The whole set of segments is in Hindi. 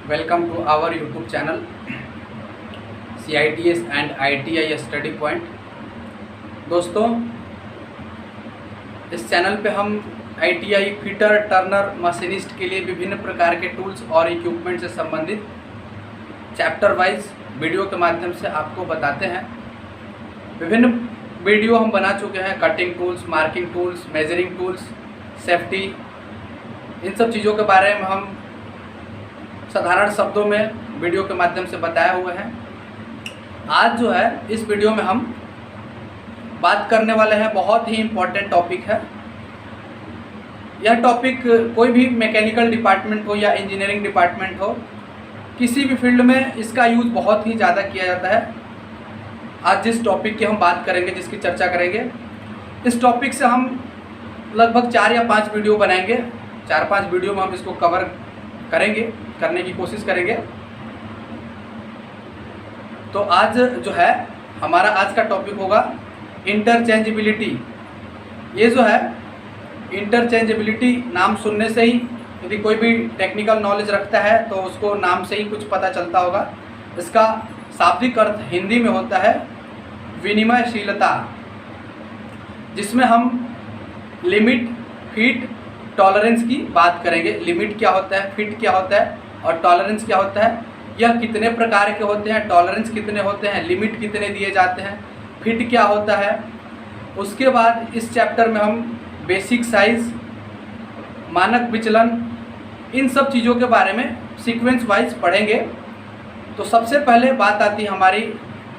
Welcome to our YouTube channel CITS and ITI study point. दोस्तों, इस चैनल पे हम ITI फिटर, टर्नर, मशीनिस्ट के लिए विभिन्न प्रकार के टूल्स और इक्विपमेंट से संबंधित चैप्टर वाइज वीडियो के माध्यम से आपको बताते हैं। विभिन्न वीडियो हम बना चुके हैं, cutting tools, marking tools, measuring tools, safety, इन सब चीज़ों के बारे में हम साधारण शब्दों में वीडियो के माध्यम से बताए हुए हैं। आज जो है इस वीडियो में हम बात करने वाले हैं, बहुत ही इम्पोर्टेंट टॉपिक है। यह टॉपिक कोई भी मैकेनिकल डिपार्टमेंट हो या इंजीनियरिंग डिपार्टमेंट हो, किसी भी फील्ड में इसका यूज़ बहुत ही ज़्यादा किया जाता है। आज जिस टॉपिक की हम बात करेंगे, जिसकी चर्चा करेंगे, इस टॉपिक से हम लगभग 4 या 5 वीडियो बनाएंगे। 4-5 वीडियो में हम इसको कवर करने की कोशिश करेंगे। तो आज जो है हमारा आज का टॉपिक होगा इंटरचेंजेबिलिटी। ये जो है इंटरचेंजेबिलिटी, नाम सुनने से ही यदि कोई भी टेक्निकल नॉलेज रखता है तो उसको नाम से ही कुछ पता चलता होगा। इसका शाब्दिक अर्थ हिंदी में होता है विनिमयशीलता, जिसमें हम लिमिट, फिट, टॉलरेंस की बात करेंगे। लिमिट क्या होता है, फिट क्या होता है और टॉलरेंस क्या होता है, यह कितने प्रकार के होते हैं, टॉलरेंस कितने होते हैं, लिमिट कितने दिए जाते हैं, फिट क्या होता है। उसके बाद इस चैप्टर में हम बेसिक साइज, मानक विचलन, इन सब चीज़ों के बारे में सीक्वेंस वाइज पढ़ेंगे। तो सबसे पहले बात आती है हमारी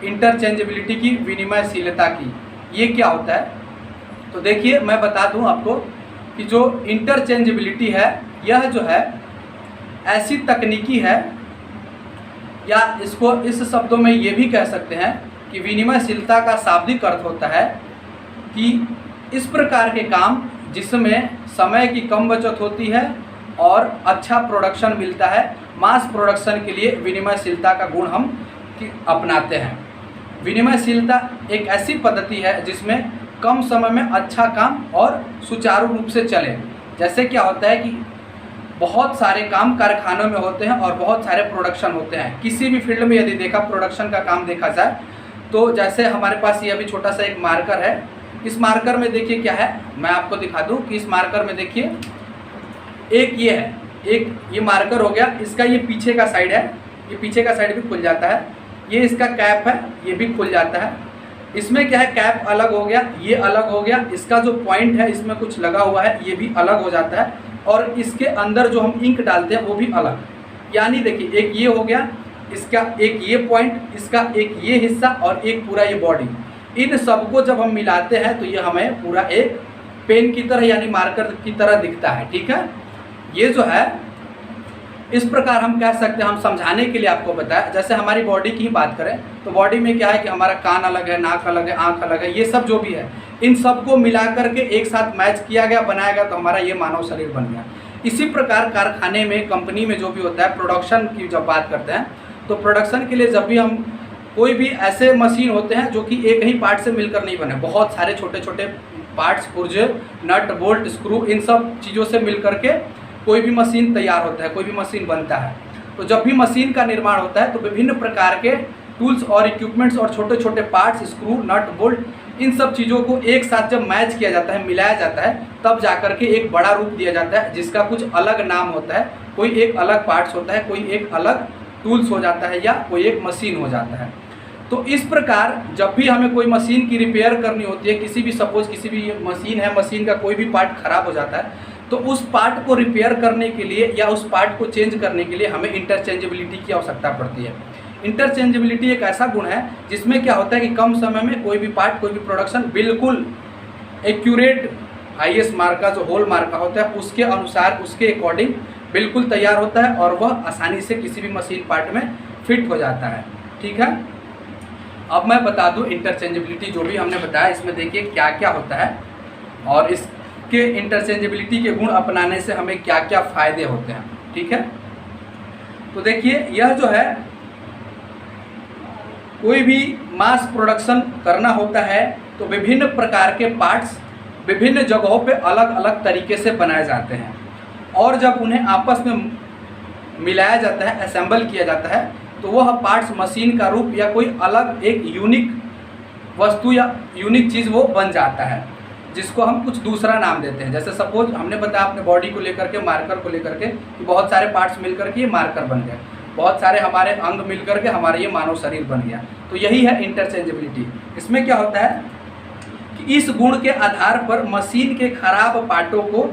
इंटरचेंजेबिलिटी की, विनिमयशीलता की। ये क्या होता है? तो देखिए, मैं बता दूं आपको कि जो इंटरचेंजेबिलिटी है, यह जो है ऐसी तकनीकी है, या इसको इस शब्दों में ये भी कह सकते हैं कि विनिमयशीलता का शाब्दिक अर्थ होता है कि इस प्रकार के काम जिसमें समय की कम बचत होती है और अच्छा प्रोडक्शन मिलता है। मास प्रोडक्शन के लिए विनिमयशीलता का गुण हम अपनाते हैं। विनिमयशीलता एक ऐसी पद्धति है जिसमें कम समय में अच्छा काम और सुचारू रूप से चले। जैसे क्या होता है कि बहुत सारे काम कारखानों में होते हैं और बहुत सारे प्रोडक्शन होते हैं। किसी भी फील्ड में यदि देखा, प्रोडक्शन का काम देखा जाए तो जैसे हमारे पास ये अभी छोटा सा एक मार्कर है। इस मार्कर में देखिए क्या है, मैं आपको दिखा दूं कि इस मार्कर में देखिए एक ये है, एक ये मार्कर हो गया। इसका ये पीछे का साइड है, ये पीछे का साइड भी खुल जाता है। ये इसका कैप है, ये भी खुल जाता है। इसमें क्या है, कैप अलग हो गया, ये अलग हो गया। इसका जो पॉइंट है, इसमें कुछ लगा हुआ है, ये भी अलग हो जाता है। और इसके अंदर जो हम इंक डालते हैं वो भी अलग। यानी देखिए, एक ये हो गया, इसका एक ये पॉइंट, इसका एक ये हिस्सा और एक पूरा ये बॉडी। इन सबको जब हम मिलाते हैं तो ये हमें पूरा एक पेन की तरह यानी मार्कर की तरह दिखता है। ठीक है, ये जो है इस प्रकार हम कह सकते हैं। हम समझाने के लिए आपको बताया, जैसे हमारी बॉडी की ही बात करें तो बॉडी में क्या है कि हमारा कान अलग है, नाक अलग है, आँख अलग है, ये सब जो भी है, इन सबको मिला करके एक साथ मैच किया गया, बनाया गया, तो हमारा ये मानव शरीर बन गया। इसी प्रकार कारखाने में, कंपनी में जो भी होता है, प्रोडक्शन की जब बात करते हैं तो प्रोडक्शन के लिए जब भी हम कोई भी ऐसे मशीन होते हैं जो कि एक ही पार्ट से मिलकर नहीं बने, बहुत सारे छोटे छोटे पार्ट्स, पुर्जे, नट, बोल्ट, स्क्रू, इन सब चीज़ों से मिल करके कोई भी मशीन तैयार होता है, कोई भी मशीन बनता है। तो जब भी मशीन का निर्माण होता है तो विभिन्न प्रकार के टूल्स और इक्विपमेंट्स और छोटे छोटे पार्ट्स, स्क्रू, नट, बोल्ट, इन सब चीज़ों को एक साथ जब मैच किया जाता है, मिलाया जाता है, तब जाकर के एक बड़ा रूप दिया जाता है जिसका कुछ अलग नाम होता है। कोई एक अलग पार्ट्स होता है, कोई एक अलग टूल्स हो जाता है, या कोई एक मशीन हो जाता है। तो इस प्रकार जब भी हमें कोई मशीन की रिपेयर करनी होती है, किसी भी सपोज किसी भी मशीन है, मशीन का कोई भी पार्ट खराब हो जाता है, तो उस पार्ट को रिपेयर करने के लिए या उस पार्ट को चेंज करने के लिए हमें इंटरचेंजेबिलिटी की आवश्यकता पड़ती है। इंटरचेंजेबिलिटी एक ऐसा गुण है जिसमें क्या होता है कि कम समय में कोई भी पार्ट, कोई भी प्रोडक्शन बिल्कुल एक्यूरेट, हाईएस्ट मार्क का जो होल मार्क का होता है उसके अनुसार, उसके अकॉर्डिंग बिल्कुल तैयार होता है और वह आसानी से किसी भी मशीन पार्ट में फिट हो जाता है। ठीक है, अब मैं बता दूं इंटरचेंजेबिलिटी जो भी हमने बताया, इसमें देखिए क्या क्या होता है और इसके इंटरचेंजेबिलिटी के गुण अपनाने से हमें क्या क्या फ़ायदे होते हैं। ठीक है, तो देखिए, यह जो है कोई भी मास प्रोडक्शन करना होता है तो विभिन्न प्रकार के पार्ट्स विभिन्न जगहों पे अलग अलग तरीके से बनाए जाते हैं, और जब उन्हें आपस में मिलाया जाता है, असेंबल किया जाता है, तो वह पार्ट्स मशीन का रूप या कोई अलग एक यूनिक वस्तु या यूनिक चीज़ वो बन जाता है, जिसको हम कुछ दूसरा नाम देते हैं। जैसे सपोज हमने बताया अपने बॉडी को लेकर के, मार्कर को लेकर के, कि बहुत सारे पार्ट्स मिलकर के ये मार्कर बन गए, बहुत सारे हमारे अंग मिलकर के हमारे ये मानव शरीर बन गया। तो यही है इंटरचेंजेबिलिटी। इसमें क्या होता है कि इस गुण के आधार पर मशीन के खराब पार्टों को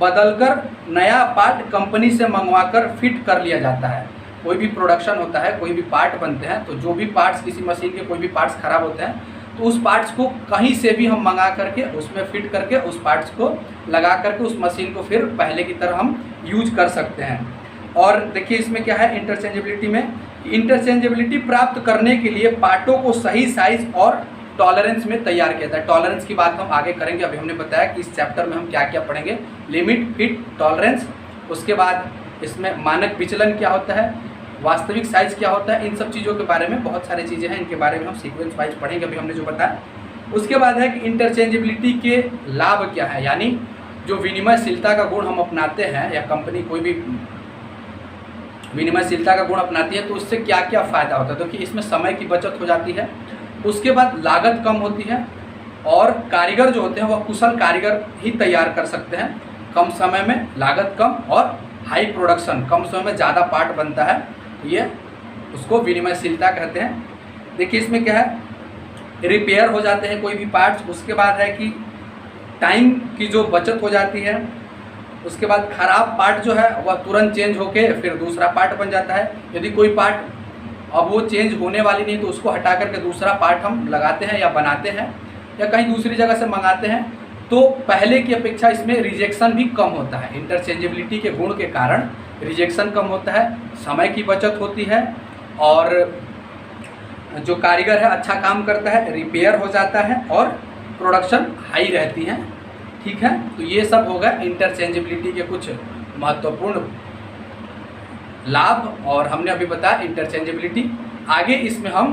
बदलकर नया पार्ट कंपनी से मंगवाकर फिट कर लिया जाता है। कोई भी प्रोडक्शन होता है, कोई भी पार्ट बनते हैं, तो जो भी पार्ट्स किसी मशीन के कोई भी पार्ट्स खराब होते हैं तो उस पार्ट्स को कहीं से भी हम मंगा करके उसमें फिट करके उस पार्ट्स को लगा करके उस मशीन को फिर पहले की तरह हम यूज कर सकते हैं। और देखिए इसमें क्या है इंटरचेंजेबिलिटी में, इंटरचेंजेबिलिटी प्राप्त करने के लिए पार्टों को सही साइज और टॉलरेंस में तैयार किया जाता है। टॉलरेंस की बात हम आगे करेंगे, अभी हमने बताया कि इस चैप्टर में हम क्या क्या पढ़ेंगे, लिमिट, फिट, टॉलरेंस। उसके बाद इसमें मानक विचलन क्या होता है, वास्तविक साइज क्या होता है, इन सब चीज़ों के बारे में बहुत सारी चीज़ें हैं, इनके बारे में हम सीक्वेंस वाइज पढ़ेंगे, अभी हमने जो बताया। उसके बाद है कि इंटरचेंजेबिलिटी के लाभ क्या है, यानी जो विनिमयशीलता का गुण हम अपनाते हैं या कंपनी कोई भी विनिमयशीलता का गुण अपनाती है तो उससे क्या क्या फ़ायदा होता है। तो कि इसमें समय की बचत हो जाती है, उसके बाद लागत कम होती है, और कारीगर जो होते हैं वह कुशल कारीगर ही तैयार कर सकते हैं, कम समय में लागत कम और हाई प्रोडक्शन, कम समय में ज़्यादा पार्ट बनता है, ये उसको विनिमयशीलता कहते हैं। देखिए इसमें क्या है, रिपेयर हो जाते हैं कोई भी पार्ट्स। उसके बाद है कि टाइम की जो बचत हो जाती है। उसके बाद ख़राब पार्ट जो है वह तुरंत चेंज होके फिर दूसरा पार्ट बन जाता है। यदि कोई पार्ट अब वो चेंज होने वाली नहीं तो उसको हटा करके दूसरा पार्ट हम लगाते हैं या बनाते हैं या कहीं दूसरी जगह से मंगाते हैं, तो पहले की अपेक्षा इसमें रिजेक्शन भी कम होता है। इंटरचेंजेबिलिटी के गुण के कारण रिजेक्शन कम होता है, समय की बचत होती है, और जो कारीगर है अच्छा काम करता है, रिपेयर हो जाता है और प्रोडक्शन हाई रहती है। ठीक है, तो ये सब होगा इंटरचेंजेबिलिटी के कुछ महत्वपूर्ण लाभ, और हमने अभी बताया इंटरचेंजेबिलिटी। आगे इसमें हम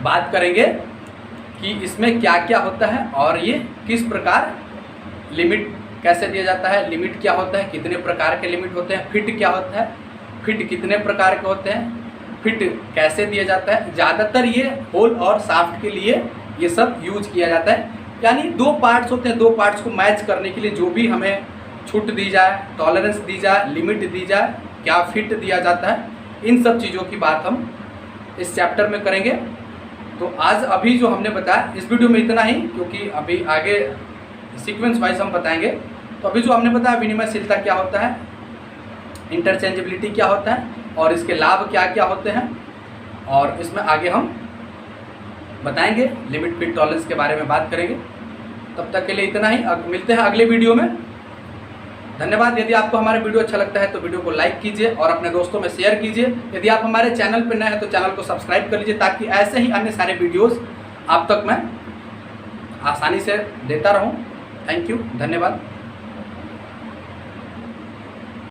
बात करेंगे कि इसमें क्या क्या होता है और ये किस प्रकार लिमिट कैसे दिया जाता है, लिमिट क्या होता है, कितने प्रकार के लिमिट होते हैं, फिट क्या होता है, फिट कितने प्रकार के होते हैं, फिट कैसे दिया जाता है। ज़्यादातर ये होल और शाफ्ट के लिए ये सब यूज किया जाता है, यानी दो पार्ट्स होते हैं, दो पार्ट्स को मैच करने के लिए जो भी हमें छूट दी जाए, टॉलरेंस दी जाए, लिमिट दी जाए, क्या फिट दिया जाता है, इन सब चीज़ों की बात हम इस चैप्टर में करेंगे। तो आज अभी जो हमने बताया इस वीडियो में इतना ही, क्योंकि अभी आगे सीक्वेंस वाइज हम बताएंगे। तो अभी जो हमने बताया विनिमयशीलता क्या होता है, इंटरचेंजेबिलिटी क्या होता है और इसके लाभ क्या क्या होते हैं, और इसमें आगे हम बताएंगे लिमिट, फिट, टॉलरेंस के बारे में बात करेंगे। तब तक के लिए इतना ही, मिलते हैं अगले वीडियो में। धन्यवाद। यदि आपको हमारा वीडियो अच्छा लगता है तो वीडियो को लाइक कीजिए और अपने दोस्तों में शेयर कीजिए। यदि आप हमारे चैनल पर नए हैं तो चैनल को सब्सक्राइब कर लीजिए, ताकि ऐसे ही अन्य सारे वीडियोस आप तक मैं आसानी से देता रहूं। थैंक यू, धन्यवाद।